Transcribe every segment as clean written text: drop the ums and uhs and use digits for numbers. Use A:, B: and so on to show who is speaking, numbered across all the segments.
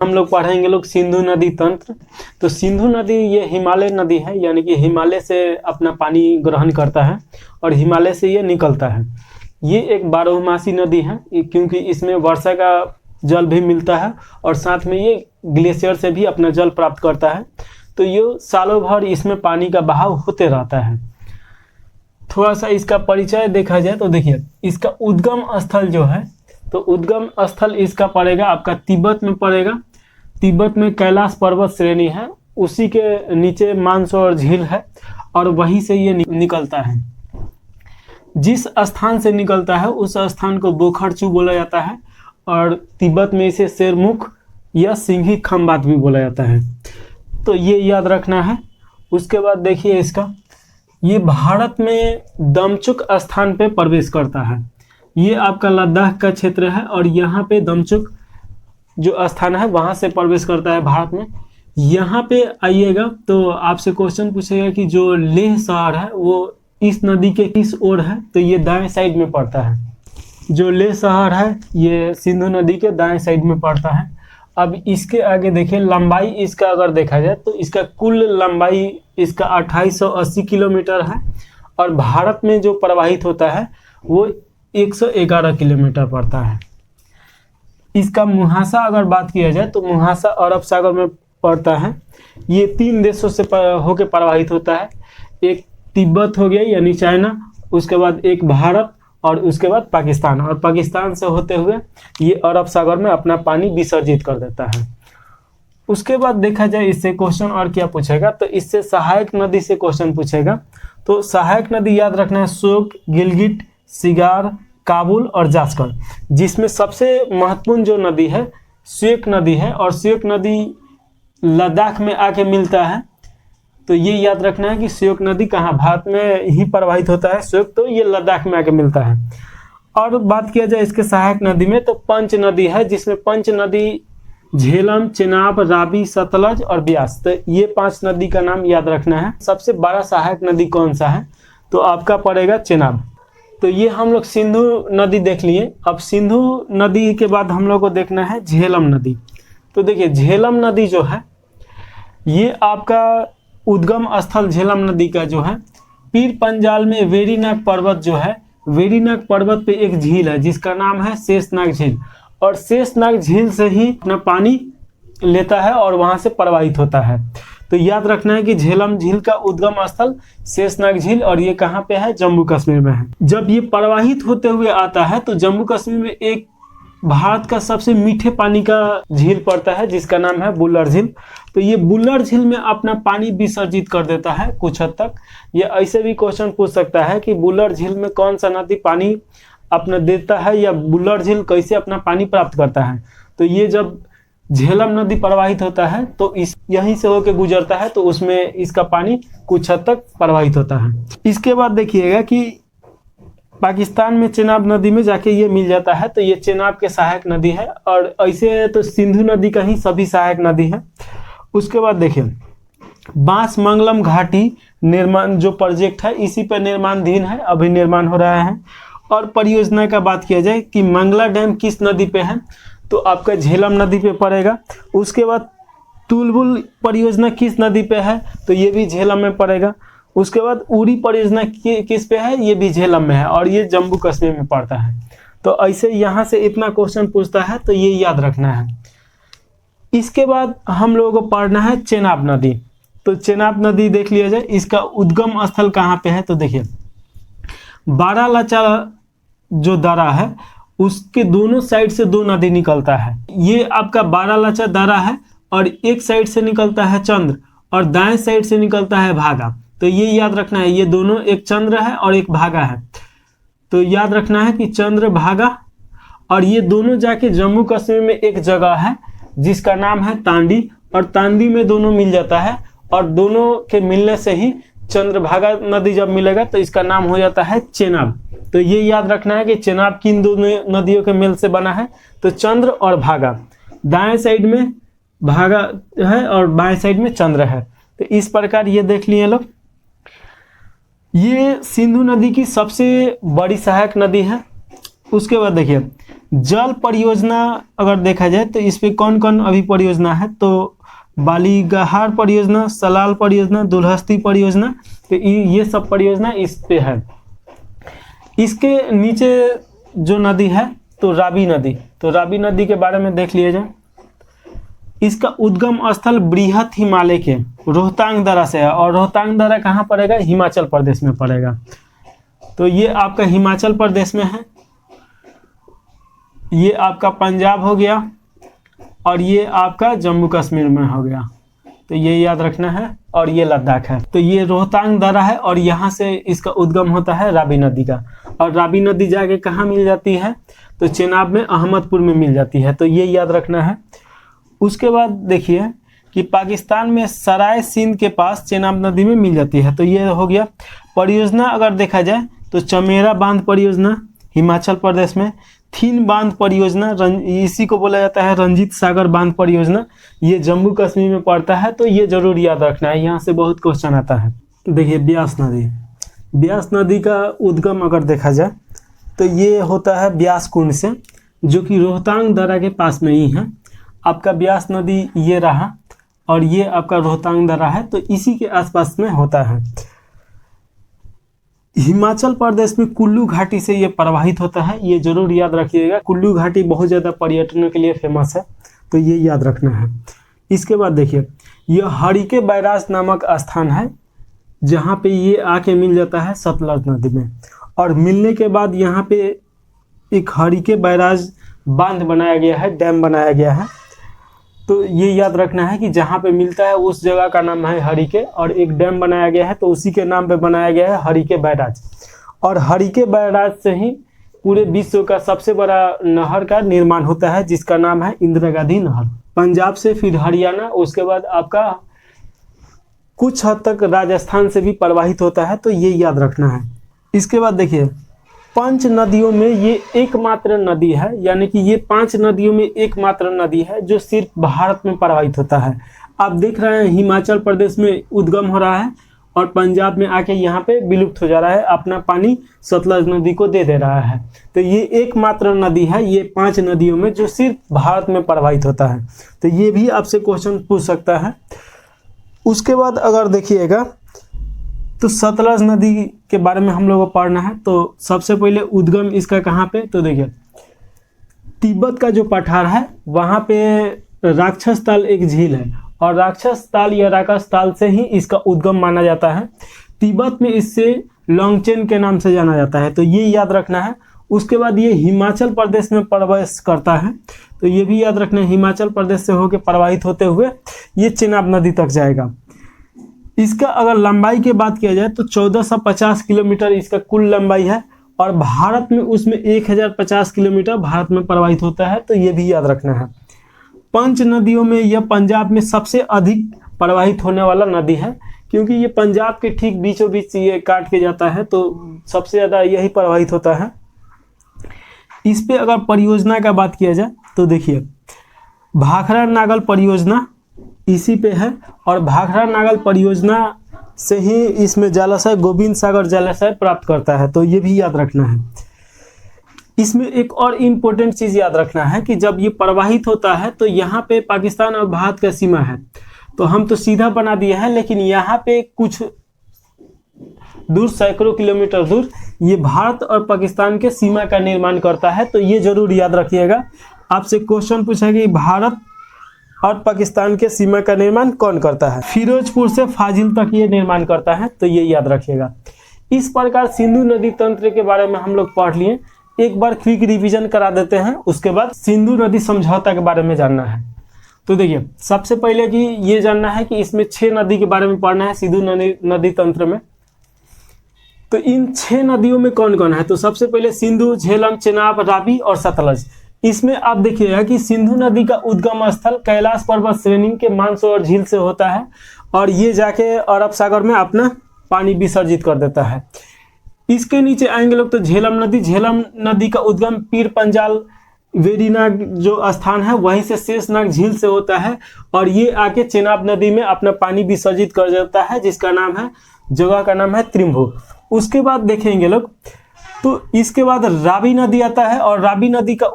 A: हम लोग पढ़ेंगे सिंधु नदी तंत्र। तो सिंधु नदी ये हिमालय नदी है, यानी कि हिमालय से अपना पानी ग्रहण करता है और हिमालय से ये निकलता है। ये एक बारहमासी नदी है क्योंकि इसमें वर्षा का जल भी मिलता है और साथ में ये ग्लेशियर से भी अपना जल प्राप्त करता है। तो ये सालों भर इसमें पानी का बहाव होते रहता है। थोड़ा सा इसका परिचय देखा जाए तो देखिए, इसका उद्गम स्थल जो है, तो उद्गम स्थल इसका पड़ेगा आपका तिब्बत में पड़ेगा। तिब्बत में कैलाश पर्वत श्रेणी है, उसी के नीचे मानसरोवर झील है और वहीं से ये निकलता है। जिस स्थान से निकलता है उस स्थान को बोखरचू बोला जाता है और तिब्बत में इसे शेरमुख या सिंही खंबात भी बोला जाता है। तो ये याद रखना है। उसके बाद देखिए इसका, ये भारत में दमचुक स्थान पे प्रवेश करता है। ये आपका लद्दाख का क्षेत्र है और यहाँ पे दमचुक जो स्थान है वहाँ से प्रवेश करता है भारत में। यहाँ पे आइएगा तो आपसे क्वेश्चन पूछेगा कि जो लेह शहर है वो इस नदी के किस ओर है, तो ये दाएं साइड में पड़ता है। जो लेह शहर है ये सिंधु नदी के दाएं साइड में पड़ता है। अब इसके आगे देखिए, लंबाई इसका अगर देखा जाए तो इसका कुल लंबाई इसका 2880 किलोमीटर है और भारत में जो प्रवाहित होता है वो 111 किलोमीटर पड़ता है। इसका मुहासा अगर बात किया जाए तो मुहासा अरब सागर में पड़ता है। ये 3 देशों से होकर प्रवाहित होता है। एक तिब्बत हो गया यानी चाइना, उसके बाद एक भारत और उसके बाद पाकिस्तान, और पाकिस्तान से होते हुए ये अरब सागर में अपना पानी विसर्जित कर देता है। उसके बाद देखा जाए इससे क्वेश्चन और क्या पूछेगा, तो इससे सहायक नदी से क्वेश्चन पूछेगा। तो सहायक नदी याद रखना है श्योक, गिलगिट, सिगार, काबुल और जास्कर, जिसमें सबसे महत्वपूर्ण जो नदी है श्योक नदी है और श्योक नदी लद्दाख में आके मिलता है। तो ये याद रखना है कि श्योक नदी कहाँ, भारत में ही प्रवाहित होता है श्योक, तो ये लद्दाख में आके मिलता है। और बात किया जाए इसके सहायक नदी में तो पंच नदी है, जिसमें पंच नदी झेलम, चेनाब, रावी, सतलज और ब्यास, तो ये 5 नदी का नाम याद रखना है। सबसे बड़ा सहायक नदी कौन सा है, तो आपका पड़ेगा चेनाब। तो ये हम लोग सिंधु नदी देख लिए। अब सिंधु नदी के बाद हम लोग को देखना है झेलम नदी। तो देखिए झेलम नदी जो है ये आपका उद्गम स्थल झेलम नदी का जो है पीर पंजाल में वेरीनाग पर्वत जो है, वेरीनाग पर्वत पे एक झील है जिसका नाम है शेषनाग झील, और शेषनाग झील से ही अपना पानी लेता है और वहां से प्रवाहित होता है। तो याद रखना है कि झेलम झील का उद्गम स्थल शेषनाग झील, और ये कहाँ पे है, जम्मू कश्मीर में है। जब ये प्रवाहित होते हुए आता है तो जम्मू कश्मीर में एक भारत का सबसे मीठे पानी का झील पड़ता है जिसका नाम है बुल्लर झील। तो ये बुल्लर झील में अपना पानी विसर्जित कर देता है कुछ हद तक। ये ऐसे भी क्वेश्चन पूछ सकता है कि बुल्लर झील में कौन सा नदी पानी अपना देता है या बुल्लर झील कैसे अपना पानी प्राप्त करता है। तो ये जब झेलम नदी प्रवाहित होता है तो इस यहीं से होकर गुजरता है, तो उसमें इसका पानी कुछ हद तक प्रवाहित होता है। इसके बाद देखिएगा कि पाकिस्तान में चेनाब नदी में जाके ये मिल जाता है, तो ये चेनाब के सहायक नदी है, और ऐसे तो सिंधु नदी का ही सभी सहायक नदी है। उसके बाद देखिए बांसमंगलम घाटी निर्माण जो प्रोजेक्ट है इसी पर निर्माणाधीन है, अभी निर्माण हो रहा है। और परियोजना का बात किया जाए कि मंगला डैम किस नदी पे है, तो आपका झेलम नदी पे पड़ेगा। उसके बाद तुलबुल परियोजना किस नदी पे है, तो ये भी झेलम में पड़ेगा। उसके बाद उरी परियोजना किस पे है, ये भी झेलम में है और ये जम्मू कश्मीर में पड़ता है। तो ऐसे यहाँ से इतना क्वेश्चन पूछता है तो ये याद रखना है। इसके बाद हम लोगों को पढ़ना है चेनाब नदी। तो चेनाब नदी देख लिया जाए, इसका उद्गम स्थल कहाँ पे है, तो देखिए बारालाचा जो दरा है उसके दोनों साइड से 2 नदी निकलता है। ये आपका बारालाचा दरा है और एक साइड से निकलता है चंद्र और दाएं साइड से निकलता है भागा। तो ये याद रखना है, ये दोनों एक चंद्र है और एक भागा है। तो याद रखना है कि चंद्र भागा, और ये दोनों जाके जम्मू कश्मीर में एक जगह है जिसका नाम है तांडी, और तांडी में दोनों मिल जाता है, और दोनों के मिलने से ही चंद्रभागा नदी जब मिलेगा तो इसका नाम हो जाता है चेनाब। तो ये याद रखना है कि चेनाब किन दोनों नदियों के मेल से बना है, तो चंद्र और भागा। दाएं साइड में भागा है और बाएं साइड में चंद्र है। तो इस प्रकार ये देख लिए लोग, ये सिंधु नदी की सबसे बड़ी सहायक नदी है। उसके बाद देखिए जल परियोजना अगर देखा जाए तो इस पे कौन कौन अभी परियोजना है, तो बालीगहार परियोजना, सलाल परियोजना, दुलहस्ती परियोजना, तो ये सब परियोजना इस पे है। इसके नीचे जो नदी है तो रावी नदी, तो रावी नदी के बारे में देख लिया जाए। इसका उद्गम स्थल बृहत हिमालय के रोहतांग दर्रा से है, और रोहतांग दर्रा कहाँ पड़ेगा, हिमाचल प्रदेश में पड़ेगा। तो ये आपका हिमाचल प्रदेश में है, ये आपका पंजाब हो गया, और ये आपका जम्मू कश्मीर में हो गया, तो ये याद रखना है। और ये लद्दाख है। तो ये रोहतांग दर्रा है और यहाँ से इसका उद्गम होता है रावी नदी का। और रावी नदी जाके कहाँ मिल जाती है, तो चेनाब में, अहमदपुर में मिल जाती है, तो ये याद रखना है। उसके बाद देखिए कि पाकिस्तान में सराय सिंध के पास चेनाब नदी में मिल जाती है, तो ये हो गया। परियोजना अगर देखा जाए तो चमेरा बांध परियोजना हिमाचल प्रदेश में, थीन बांध परियोजना, इसी को बोला जाता है रंजीत सागर बांध परियोजना, ये जम्मू कश्मीर में पड़ता है, तो ये जरूर याद रखना है, यहाँ से बहुत क्वेश्चन आता है। देखिए ब्यास नदी, ब्यास नदी का उद्गम अगर देखा जाए तो ये होता है ब्यास कुंड से, जो कि रोहतांग दर्रा के पास में ही है। आपका ब्यास नदी ये रहा और ये आपका रोहतांग दर्रा है, तो इसी के आसपास में होता है। हिमाचल प्रदेश में कुल्लू घाटी से ये प्रवाहित होता है, ये जरूर याद रखिएगा। कुल्लू घाटी बहुत ज़्यादा पर्यटन के लिए फेमस है, तो ये याद रखना है। इसके बाद देखिए यह हरिके बैराज नामक स्थान है, जहाँ पे ये आके मिल जाता है सतलज नदी में, और मिलने के बाद यहाँ पे एक हरिके बैराज बांध बनाया गया है, डैम बनाया गया है। तो ये याद रखना है कि जहाँ पे मिलता है उस जगह का नाम है हरिके, और एक डैम बनाया गया है तो उसी के नाम पे बनाया गया है हरिके बैराज। और हरिके बैराज से ही पूरे विश्व का सबसे बड़ा नहर का निर्माण होता है, जिसका नाम है इंदिरा गांधी नहर। पंजाब से फिर हरियाणा, उसके बाद आपका कुछ हद तक राजस्थान से भी प्रवाहित होता है, तो ये याद रखना है। इसके बाद देखिए पंच नदियों में ये एकमात्र नदी है, यानी कि ये 5 नदियों में एकमात्र नदी है जो सिर्फ भारत में प्रवाहित होता है। आप देख रहे हैं हिमाचल प्रदेश में उद्गम हो रहा है और पंजाब में आके यहाँ पे विलुप्त हो जा रहा है, अपना पानी सतलज नदी को दे रहा है। तो ये एकमात्र नदी है ये 5 नदियों में जो सिर्फ भारत में प्रवाहित होता है, तो ये भी आपसे क्वेश्चन पूछ सकता है। उसके बाद अगर देखिएगा तो सतलज नदी के बारे में हम लोगों को पढ़ना है। तो सबसे पहले उद्गम इसका कहाँ पे, तो देखिए तिब्बत का जो पठार है वहाँ पे राक्षस ताल एक झील है, और राक्षस ताल या राक्षस ताल से ही इसका उद्गम माना जाता है। तिब्बत में इससे लॉन्गचेन के नाम से जाना जाता है, तो ये याद रखना है। उसके बाद ये हिमाचल प्रदेश में प्रवेश करता है, तो ये भी याद रखना है, हिमाचल प्रदेश से होकर प्रवाहित होते हुए ये चेनाब नदी तक जाएगा। इसका अगर लंबाई की बात किया जाए तो 1450 किलोमीटर इसका कुल लंबाई है, और भारत में उसमें 1050 किलोमीटर भारत में प्रवाहित होता है, तो ये भी याद रखना है। 5 नदियों में यह पंजाब में सबसे अधिक प्रवाहित होने वाला नदी है, क्योंकि ये पंजाब के ठीक बीचों बीच ये काट के जाता है, तो सबसे ज़्यादा यही प्रवाहित होता है। इस पे अगर परियोजना का बात किया जाए तो देखिए भाखड़ा नागल परियोजना इसी पे है, और भाखड़ा नागल परियोजना से ही इसमें जलाशय गोविंद सागर जलाशय प्राप्त करता है, तो ये भी याद रखना है। इसमें एक और इम्पोर्टेंट चीज़ याद रखना है कि जब ये प्रवाहित होता है तो यहाँ पे पाकिस्तान और भारत का सीमा है, तो हम तो सीधा बना दिए हैं, लेकिन यहाँ पे कुछ दूर सैकड़ों किलोमीटर दूर ये भारत और पाकिस्तान के सीमा का निर्माण करता है, तो ये जरूर याद रखिएगा। आपसे क्वेश्चन पूछा कि भारत और पाकिस्तान के सीमा का निर्माण कौन करता है, फिरोजपुर से फाजिल तक ये निर्माण करता है, तो ये याद रखिएगा। इस प्रकार सिंधु नदी तंत्र के बारे में हम लोग पढ़ लिए। एक बार क्विक रिवीजन करा देते हैं, उसके बाद सिंधु नदी समझौता के बारे में जानना है। तो देखिए सबसे पहले कि ये जानना है कि इसमें 6 नदी के बारे में पढ़ना है सिंधु नदी तंत्र में। तो इन 6 नदियों में कौन कौन है, तो सबसे पहले सिंधु, झेलम, चेनाब, रावी और सतलज। इसमें आप देखिएगा कि सिंधु नदी का उद्गम स्थल कैलाश पर्वत श्रेणी के मानसरोवर झील से होता है, और ये जाके अरब सागर में अपना पानी विसर्जित कर देता है। इसके नीचे आएंगे लोग तो झेलम नदी, झेलम नदी का उद्गम पीर पंजाल वेरीनाग जो स्थान है वहीं से शेषनाग झील से होता है, और ये आके चेनाब नदी में अपना पानी विसर्जित कर देता है, जिसका नाम है, जगह का नाम है त्रिम्भू। उसके बाद देखेंगे लोग तो इसके बाद रावी नदी आता है, और रावी नदी का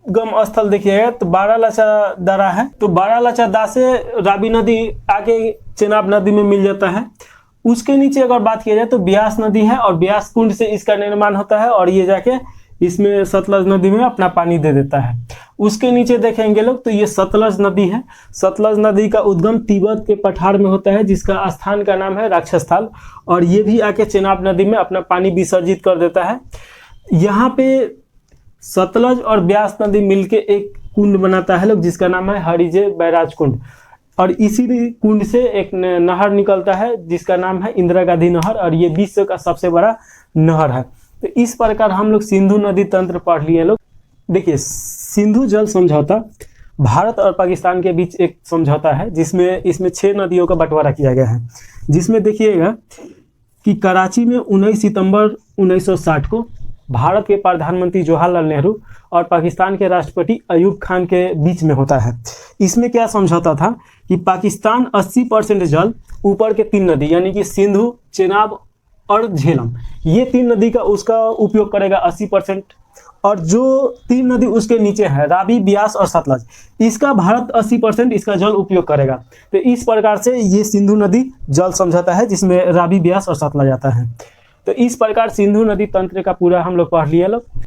A: उद्गम स्थल देखिएगा तो बारालाचा दरा है, तो बारालाचा दा से रावी नदी आके चेनाब नदी में मिल जाता है। उसके नीचे अगर बात किया जाए तो ब्यास नदी है और ब्यास कुंड से इसका निर्माण होता है और ये जाके इसमें सतलज नदी में अपना पानी दे देता है। उसके नीचे देखेंगे लोग तो ये सतलज नदी है। सतलज नदी का उद्गम तिब्बत के पठार में होता है जिसका स्थान का नाम है राक्षसथाल, और ये भी आके चेनाब नदी में अपना पानी विसर्जित कर देता है। यहाँ पे सतलज और ब्यास नदी मिलके एक कुंड बनाता है लोग जिसका नाम है हरिजे बैराज कुंड, और इसी कुंड से एक नहर निकलता है जिसका नाम है इंदिरा गांधी नहर, और ये विश्व का सबसे बड़ा नहर है। तो इस प्रकार हम लोग सिंधु नदी तंत्र पढ़ लिए लोग। देखिए, सिंधु जल समझौता भारत और पाकिस्तान के बीच एक समझौता है जिसमें इसमें 6 नदियों का बंटवारा किया गया है। जिसमें देखिएगा कि कराची में 19 सितंबर 1960 को भारत के प्रधानमंत्री जवाहरलाल नेहरू और पाकिस्तान के राष्ट्रपति अयूब खान के बीच में होता है। इसमें क्या समझौता था कि पाकिस्तान 80% जल ऊपर के 3 नदी यानी कि सिंधु, चेनाब और झेलम, ये 3 नदी का उसका उपयोग करेगा 80%, और जो 3 नदी उसके नीचे है रावी, ब्यास और सतलज, इसका भारत 80% इसका जल उपयोग करेगा। तो इस प्रकार से ये सिंधु नदी जल समझौता है जिसमें रावी, ब्यास और सतलज आता है। तो इस प्रकार सिंधु नदी तंत्र का पूरा हम लोग पढ़ लिए लोग।